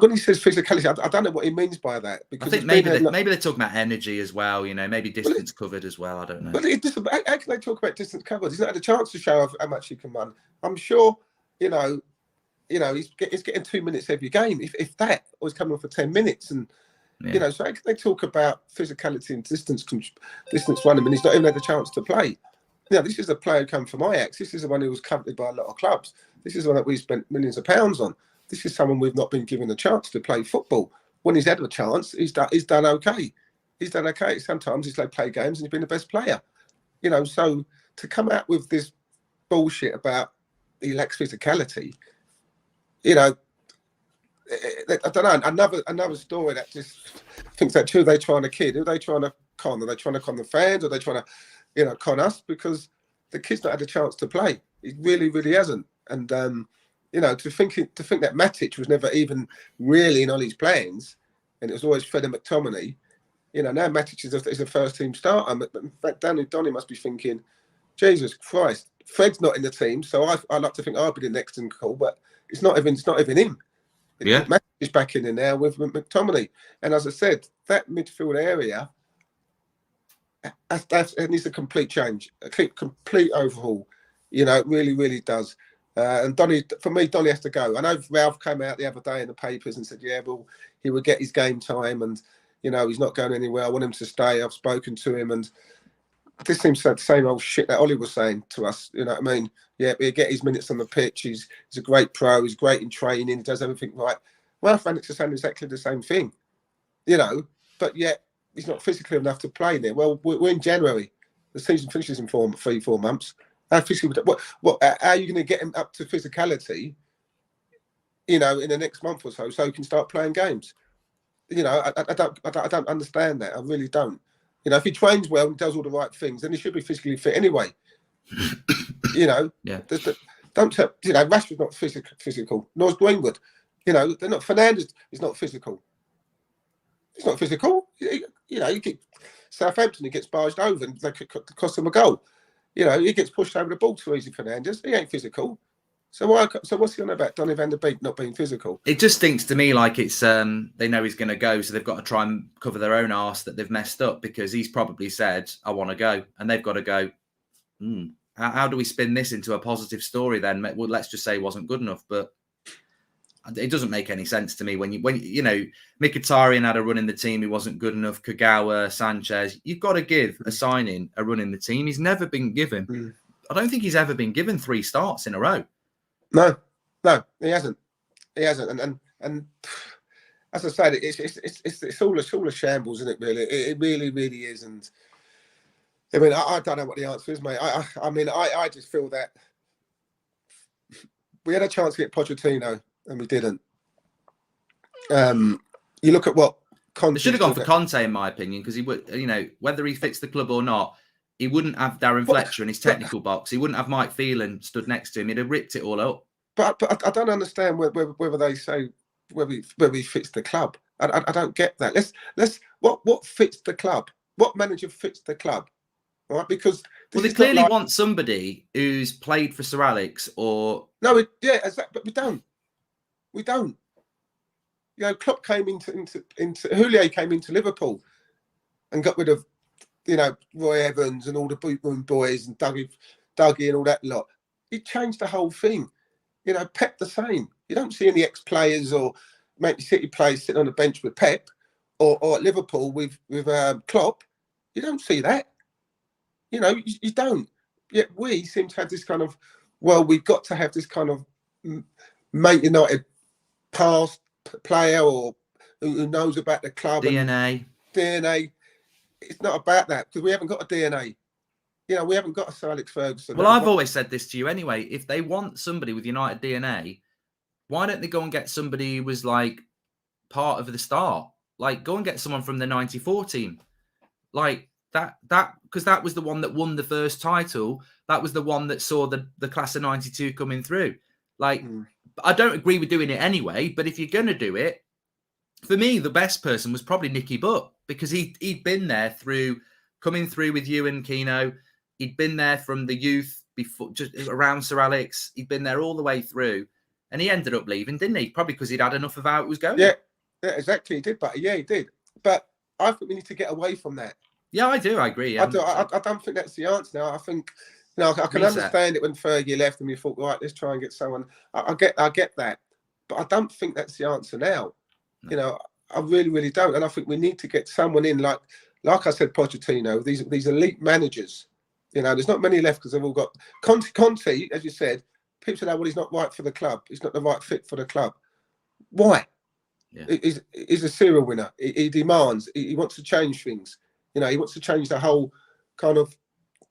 when he says physicality, I don't know what he means by that. Because I think maybe they're talking about energy as well. You know, maybe distance covered as well. I don't know. But how can they talk about distance covered? He's not had a chance to show how much he can run. I'm sure, you know, he's getting 2 minutes every game, if that, or he's coming on for 10 minutes and. Yeah. You know, so they talk about physicality and distance running, and he's not even had a chance to play. You know, this is a player who came from Ajax. This is the one who was coveted by a lot of clubs. This is one that we spent millions of pounds on. This is someone we've not been given a chance to play football. When he's had a chance, he's done okay. He's done okay. Sometimes he's play games and he's been the best player. You know, so to come out with this bullshit about he lacks physicality, you know. I don't know. Another story that just thinks that who are they trying to kid? Who are they trying to con? Are they trying to con the fans? Or are they trying to, con us? Because the kid's not had a chance to play. He really, really hasn't. And to think that Matic was never even really in Ollie's plans, and it was always Fred and McTominay. You know, now Matic is a first team starter. But in fact, Donny must be thinking, Jesus Christ, Fred's not in the team, so I like to think I'll be the next in call, but it's not even him. Yeah, Matt is back in there with McTominay, and as I said, that midfield area it needs a complete change, a complete overhaul. You know, it really, really does. And Donny has to go. I know Ralph came out the other day in the papers and said, yeah, well, he would get his game time, and you know, he's not going anywhere. I want him to stay. I've spoken to him, and this seems like the same old shit that Ollie was saying to us. You know what I mean? Yeah, he'll get his minutes on the pitch. He's a great pro. He's great in training. He does everything right. Well, Rangnick's are saying exactly the same thing, you know, but yet he's not physically enough to play there. Well, we're in January. The season finishes in 3-4 months. How are you going to get him up to physicality, you know, in the next month or so he can start playing games? You know, I don't understand that. I really don't. You know, if he trains well and does all the right things, then he should be physically fit anyway. You know, yeah. Rashford's not physical, nor's Greenwood. You know, they're not. Fernandes is not physical. He's not physical. You know, you get Southampton, he gets barged over and they could cost him a goal. You know, he gets pushed over the ball too easy. Fernandes, he ain't physical. So what's he on about Donny van der Beek not being physical? It just stinks to me like it's they know he's going to go, so they've got to try and cover their own arse that they've messed up, because he's probably said, I want to go, and they've got to go, how do we spin this into a positive story then? Well, let's just say it wasn't good enough, but it doesn't make any sense to me when you know Mkhitaryan had a run in the team, he wasn't good enough. Kagawa, Sanchez, you've got to give a signing a run in the team. He's never been given. I don't think he's ever been given 3 starts in a row. No, he hasn't. And as I said, it's all a shambles, isn't it? Really, it really is. And I mean, I don't know what the answer is, mate. I mean, I just feel that we had a chance to get Pochettino and we didn't. You look at what Conte They should have gone for Conte, in my opinion, because he would, you know, whether he fits the club or not, he wouldn't have Darren Fletcher in his technical box. He wouldn't have Mike Phelan stood next to him. He'd have ripped it all up. But I don't understand whether they say whether he fits the club. I don't get that. Let's what fits the club? What manager fits the club? All right, because they clearly want somebody who's played for Sir Alex or no, but we don't. You know, Klopp came into Houllier came into Liverpool and got rid of, you know, Roy Evans and all the boot room boys and Dougie and all that lot. He changed the whole thing. You know, Pep the same. You don't see any ex-players or Manchester City players sitting on the bench with Pep or at Liverpool with Klopp. You don't see that. You know, you don't. Yet we seem to have this kind of, well, we've got to have this kind of Man United past player or who knows about the club. DNA. It's not about that because we haven't got a DNA. You know, we haven't got a Sir Alex Ferguson. Well, I've always said this to you anyway. If they want somebody with United DNA, why don't they go and get somebody who was like part of the start? Like, go and get someone from the '94 team. Like that because that was the one that won the first title. That was the one that saw the class of '92 coming through. Like, I don't agree with doing it anyway, but if you're going to do it, for me, the best person was probably Nicky Butt because he'd been there coming through with you and Keno. He'd been there from the youth before, just around Sir Alex. He'd been there all the way through, and he ended up leaving, didn't he? Probably because he'd had enough of how it was going. Yeah, exactly. He did, but yeah, he did. But I think we need to get away from that. Yeah, I do. I agree. I don't think that's the answer now. I think, you know, I can understand it when Fergie left and we thought, right, let's try and get someone. I get that, but I don't think that's the answer now. No. You know, I really don't. And I think we need to get someone in like I said, Pochettino. These elite managers. You know, there's not many left because they've all got Conte, as you said. People say, well, he's not right for the club. He's not the right fit for the club. Why? Yeah. He's a serial winner. He demands. He wants to change things. You know, he wants to change the whole kind of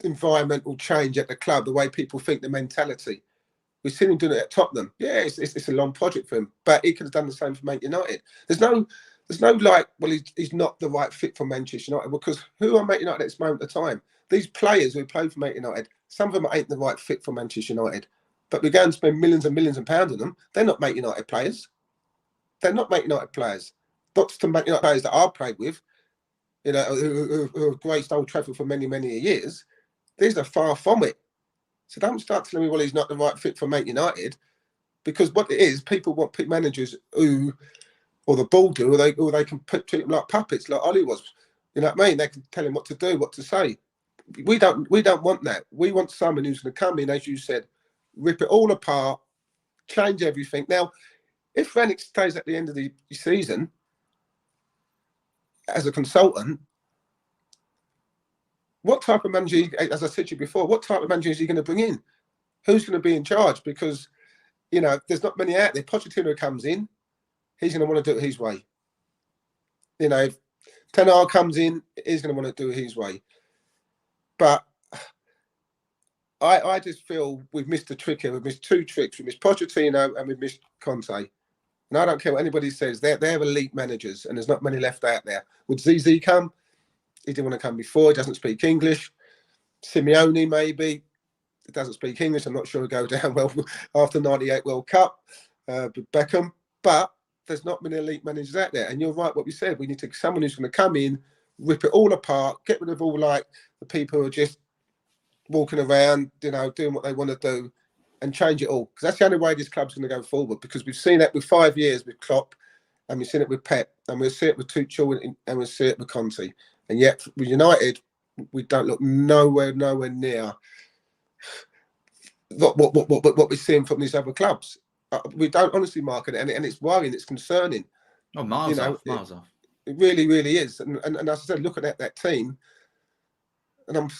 environmental change at the club, the way people think, the mentality. We've seen him doing it at Tottenham. Yeah, it's a long project for him, but he could have done the same for Man United. There's no like, well, he's not the right fit for Manchester United because who are Man United at this moment of time? These players who play for Man United, some of them ain't the right fit for Manchester United, but we go and spend millions and millions of pounds on them. They're not Man United players. They're not Man United players. Not to Man United players that I've played with, you know, who have graced Old Trafford for many, many years. These are far from it. So don't start telling me, well, he's not the right fit for Man United, because what it is, people want managers who, or the ball do, or they can treat them like puppets, like Ollie was. You know what I mean? They can tell him what to do, what to say. We don't want that. We want someone who's going to come in, as you said, rip it all apart, change everything. Now, if Rangnick stays at the end of the season as a consultant, what type of manager, as I said to you before, what type of manager is he going to bring in? Who's going to be in charge? Because, you know, there's not many out there. Pochettino comes in, he's going to want to do it his way. You know, if Ten Hag comes in, he's going to want to do it his way. But I just feel we've missed the trick here. We've missed two tricks. We've missed Pochettino and we've missed Conte. And I don't care what anybody says. They're elite managers and there's not many left out there. Would ZZ come? He didn't want to come before. He doesn't speak English. Simeone, maybe. He doesn't speak English. I'm not sure he'll go down well after '98 World Cup with Beckham. But there's not many elite managers out there. And you're right what we said. We need to someone who's going to come in, rip it all apart, get rid of all like the people who are just walking around, you know, doing what they want to do and change it all. Because that's the only way this club's going to go forward. Because we've seen that with 5 years with Klopp and we've seen it with Pep and we'll see it with Tuchel and we'll see it with Conte. And yet, with United, we don't look nowhere near what we're seeing from these other clubs. We don't honestly, Mark, and it's worrying, it's concerning. Oh, miles off. It really, really is. And as I said, looking at that team, and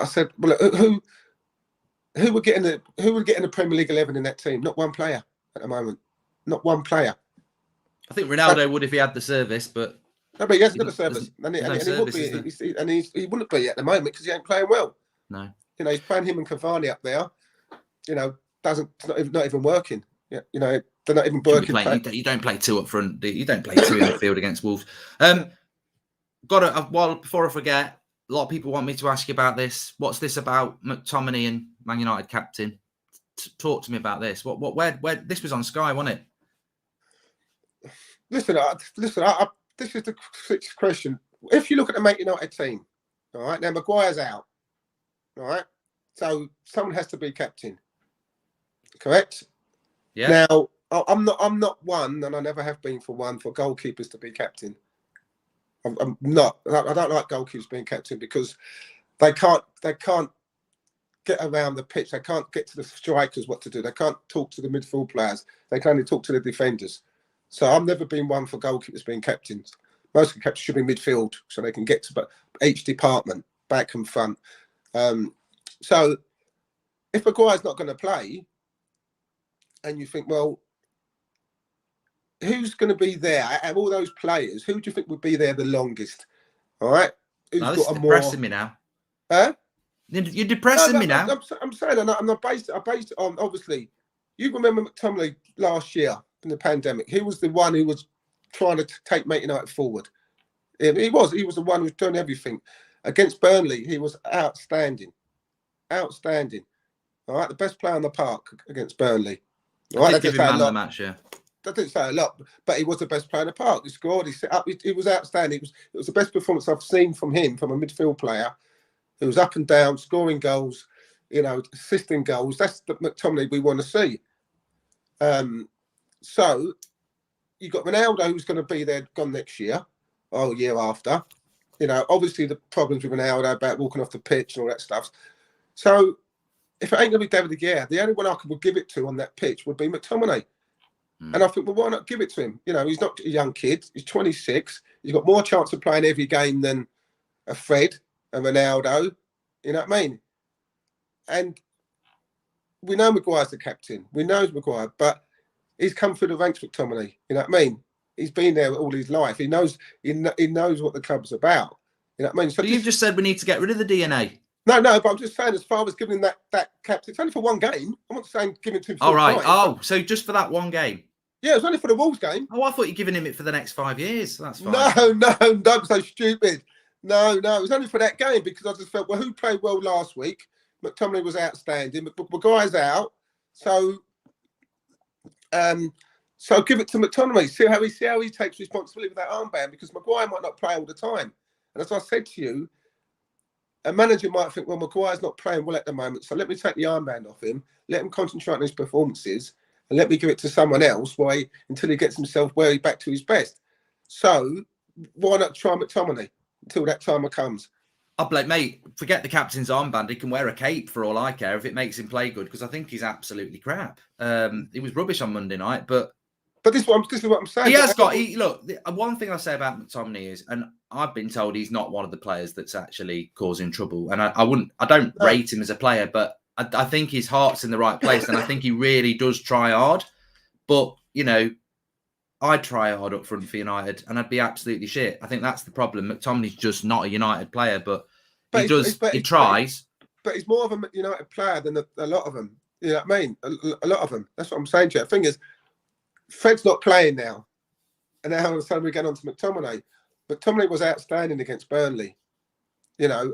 I said, well, who would get in the Premier League 11 in that team? Not one player at the moment. Not one player. I think Ronaldo would if he had the service, but no, but he hasn't got the service, and he would service, be, and he wouldn't be at the moment because he ain't playing well. No, you know, he's playing him and Cavani up there. You know, it's not even working. Yeah, you know, they're not even working. You don't play two up front. You don't play two in the field against Wolves. Before I forget, a lot of people want me to ask you about this. What's this about McTominay and Man United captain? Talk to me about this. Where this was on Sky, wasn't it? Listen. This is the question. If you look at the Man United team, all right, now Maguire's out, all right, so someone has to be captain, correct? Yeah. Now I'm not one, and I never have been for goalkeepers to be captain. I'm not. I don't like goalkeepers being captain because they can't get around the pitch. They can't get to the strikers what to do. They can't talk to the midfield players. They can only talk to the defenders. So I've never been one for goalkeepers being captains. Most of the captains should be midfield so they can get to each department, back and front. So if Maguire's not going to play, and you think, well, who's going to be there? Out of all those players, who do you think would be there the longest? All right? Who's got a depressing me now. Huh? You're depressing me now. I'm saying, I based it on, obviously, you remember McTominay last year in the pandemic. He was the one who was trying to take Man United forward. He was the one who was doing everything. Against Burnley, he was outstanding. Outstanding. All right? The best player on the park against Burnley. All right? I did give him man of the match, yeah. That didn't say a lot, but he was the best player in the park. He scored, he set up, he was outstanding. It was the best performance I've seen from him, from a midfield player who was up and down, scoring goals, you know, assisting goals. That's the McTominay we want to see. So you've got Ronaldo who's going to be there gone next year or year after. You know, obviously the problems with Ronaldo about walking off the pitch and all that stuff. So if it ain't going to be David De Gea, the only one I would give it to on that pitch would be McTominay. And I think, well, why not give it to him? You know, he's not a young kid. He's 26. He's got more chance of playing every game than a Fred and Ronaldo. You know what I mean? And we know Maguire's the captain. We know Maguire, but he's come through the ranks with McTominay. You know what I mean? He's been there all his life. He knows what the club's about. You know what I mean? So you've just said we need to get rid of the DNA. No, but I'm just saying, as far as giving him that captain, it's only for one game. I'm not saying giving it to him. All right. Oh, so just for that one game? Yeah, it was only for the Wolves game. Oh, I thought you're giving him it for the next 5 years. That's fine. No, don't be so stupid. No, it was only for that game because I just felt, well, who played well last week? McTominay was outstanding. Maguire's out, so give it to McTominay. See how he takes responsibility with that armband, because Maguire might not play all the time. And as I said to you, a manager might think, well, Maguire's not playing well at the moment, so let me take the armband off him, let him concentrate on his performances, and let me give it to someone else until he gets himself back to his best. So why not try McTominay until that time comes? I'll blame, mate, forget the captain's armband. He can wear a cape for all I care if it makes him play good, because I think he's absolutely crap. He was rubbish on Monday night, but this is what I'm saying. He has got. Look, one thing I say about McTominay is, and I've been told he's not one of the players that's actually causing trouble. And I don't rate him as a player, but I think his heart's in the right place, and I think he really does try hard. But you know, I'd try hard up front for United, and I'd be absolutely shit. I think that's the problem. McTominay's just not a United player, but he tries. But he's more of a United player than a lot of them. You know what I mean? A lot of them. That's what I'm saying to you. The thing is, Fred's not playing now, and now all of a sudden we get on to McTominay. McTominay was outstanding against Burnley, you know,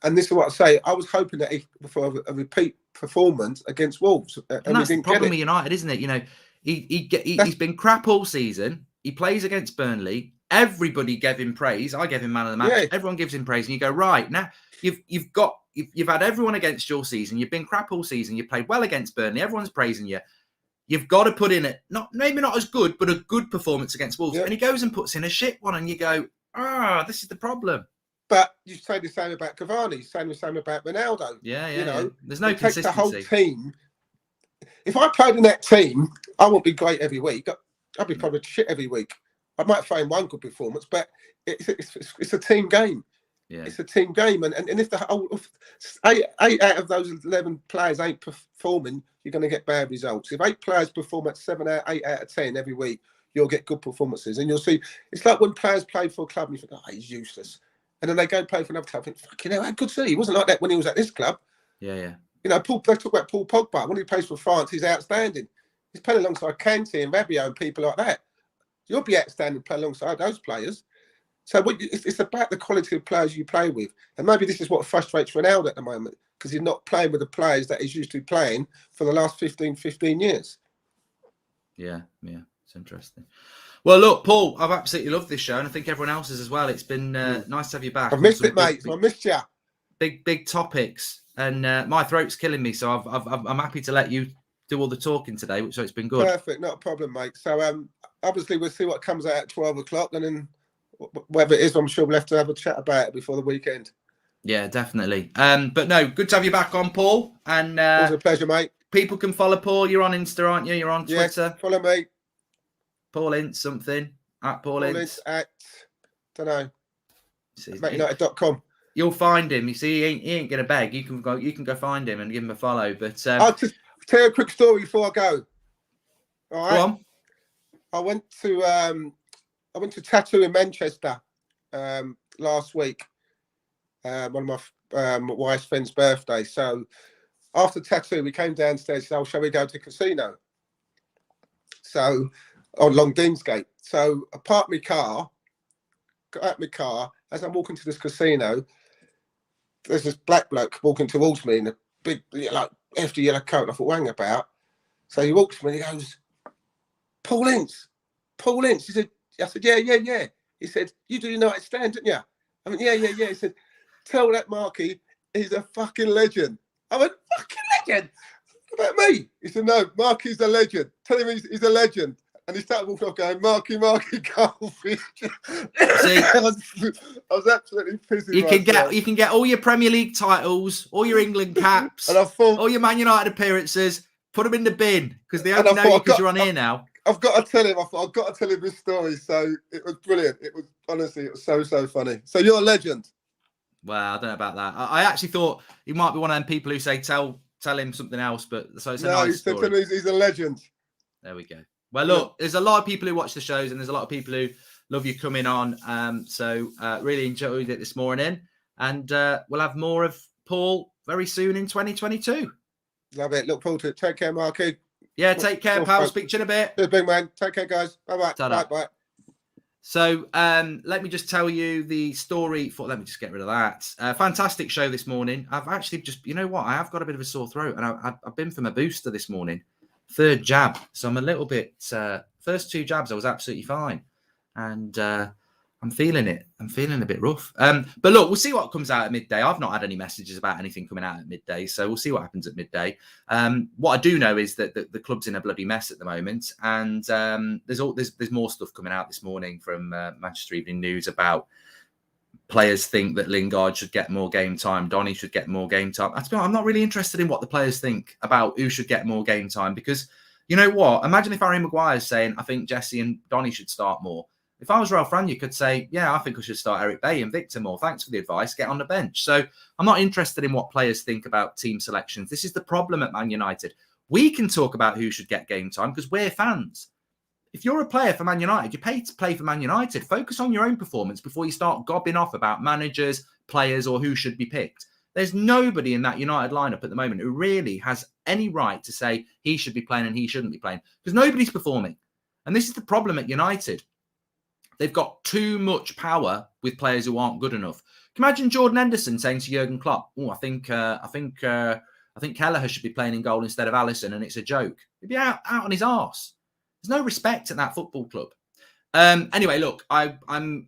and this is what I say. I was hoping that for a repeat performance against Wolves, and that's the problem with United, isn't it? You know, he's been crap all season. He plays against Burnley. Everybody gave him praise. I gave him man of the match. Yeah. Everyone gives him praise, and you go, right now you've had everyone against your season. You've been crap all season. You played well against Burnley. Everyone's praising you. You've got to put in it, maybe not as good, but a good performance against Wolves. Yeah. And he goes and puts in a shit one, and you go, this is the problem. But you say the same about Cavani, say the same about Ronaldo. Yeah. You know, there's no consistency. The whole team. If I played in that team, I wouldn't be great every week. I'd be probably shit every week. I might find one good performance, but it's a team game. Yeah. It's a team game, and if the whole 8 out of those 11 players ain't performing, you're going to get bad results. If 8 players perform at 7 out, 8 out of 10 every week, you'll get good performances. And you'll see, it's like when players play for a club and you think, oh, he's useless. And then they go play for another club and think, fucking hell, how good he? He wasn't like that when he was at this club. Yeah. You know, they talk about Paul Pogba. When he plays for France, he's outstanding. He's playing alongside Kante and Rabiot and people like that. You'll be outstanding playing alongside those players. So it's about the quality of players you play with. And maybe this is what frustrates Ronaldo at the moment, because he's not playing with the players that he's used to playing for the last 15 years. Yeah. It's interesting. Well, look, Paul, I've absolutely loved this show, and I think everyone else has as well. It's been nice to have you back. I've missed it, mate. I missed you. Big topics, and my throat's killing me, so I'm happy to let you do all the talking today, so it's been good. Perfect, not a problem, mate. So obviously we'll see what comes out at 12 o'clock, and then whatever it is, I'm sure we'll have to have a chat about it before the weekend. Yeah, definitely. But no, good to have you back on, Paul. And it was a pleasure, mate. People can follow Paul. You're on Insta, aren't you? You're on Twitter. Yeah, follow me. Paul Ince something at Paul Ince at ManUnited.com. You'll find him. You see, he ain't gonna beg. You can go find him and give him a follow. But I'll just tell you a quick story before I go. All right. Go on. I went to Tattoo in Manchester last week. One of my wife's friend's birthday. So after Tattoo, we came downstairs and said, oh, shall we go to the casino? So on Long Deansgate. So I parked my car, got out my car. As I'm walking to this casino, there's this black bloke walking towards me in a big, like, hefty yellow coat. And I thought, hang about. So he walks to me and he goes, Paul Ince. He said, I said, yeah. He said, you do United Stand, didn't you? I went, yeah. He said, tell that Marky he's a fucking legend. I went, fucking legend? What about me? He said, no, Marky's a legend. Tell him he's a legend. And he started walking off going, Marky, Goldfish. See, I was absolutely pissing myself. You can get all your Premier League titles, all your England caps, and I thought, all your Man United appearances, put them in the bin, because they only know you because you're on here now. I've got to tell him. I thought, I've got to tell him this story. So it was brilliant. It was, honestly, it was so funny. So you're a legend. Well, I don't know about that. I actually thought he might be one of them people who say, tell him something else, but so it's a nice story. No, he's a legend. There we go. Well, look, there's a lot of people who watch the shows, and there's a lot of people who love you coming on. So really enjoyed it this morning. And we'll have more of Paul very soon in 2022. Love it. Look forward to it. Take care, Marky. Yeah, take care, pal. Speak to you in a bit. Cheers, big man. Take care, guys. Bye-bye. Bye-bye. So let me just tell you the story. Let me just get rid of that. Fantastic show this morning. I've actually just, you know what? I have got a bit of a sore throat, and I've been for my booster this morning. 3rd jab. So I'm a little bit, first 2 jabs, I was absolutely fine. And I'm feeling it. I'm feeling a bit rough. But look, we'll see what comes out at midday. I've not had any messages about anything coming out at midday. So we'll see what happens at midday. What I do know is that the club's in a bloody mess at the moment. And there's more stuff coming out this morning from Manchester Evening News about players think that Lingard should get more game time. Donny should get more game time. I'm not really interested in what the players think about who should get more game time, because you know what? Imagine if Harry Maguire's saying, I think Jesse and Donny should start more. If I was Ralph Rangnick, could say, yeah, I think I should start Eric Bailly and Victor more. Thanks for the advice. Get on the bench. So I'm not interested in what players think about team selections. This is the problem at Man United. We can talk about who should get game time because we're fans. If you're a player for Man United, you're paid to play for Man United. Focus on your own performance before you start gobbing off about managers, players, or who should be picked. There's nobody in that United lineup at the moment who really has any right to say he should be playing and he shouldn't be playing, because nobody's performing. And this is the problem at United. They've got too much power with players who aren't good enough. Can you imagine Jordan Henderson saying to Jurgen Klopp, "Oh, I think Kelleher should be playing in goal instead of Alisson, and it's a joke." He'd be out on his arse. There's no respect at that football club. Anyway, look,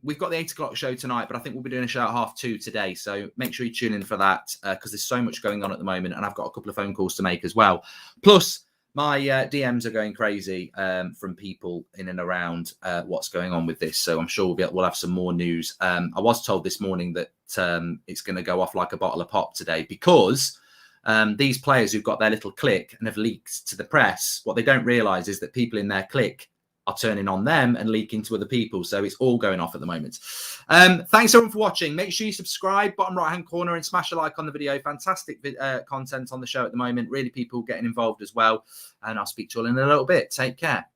we've got the 8 o'clock show tonight, but I think we'll be doing a show at 2:30 today. So make sure you tune in for that, because there's so much going on at the moment, and I've got a couple of phone calls to make as well. Plus, my DMs are going crazy from people in and around what's going on with this. So I'm sure we'll have some more news. I was told this morning that it's going to go off like a bottle of pop today, because these players who've got their little clique and have leaked to the press, what they don't realise is that people in their clique are turning on them and leaking to other people. So it's all going off at the moment. Thanks everyone for watching. Make sure you subscribe, bottom right hand corner, and smash a like on the video. Fantastic content on the show at the moment. Really people getting involved as well. And I'll speak to you all in a little bit. Take care.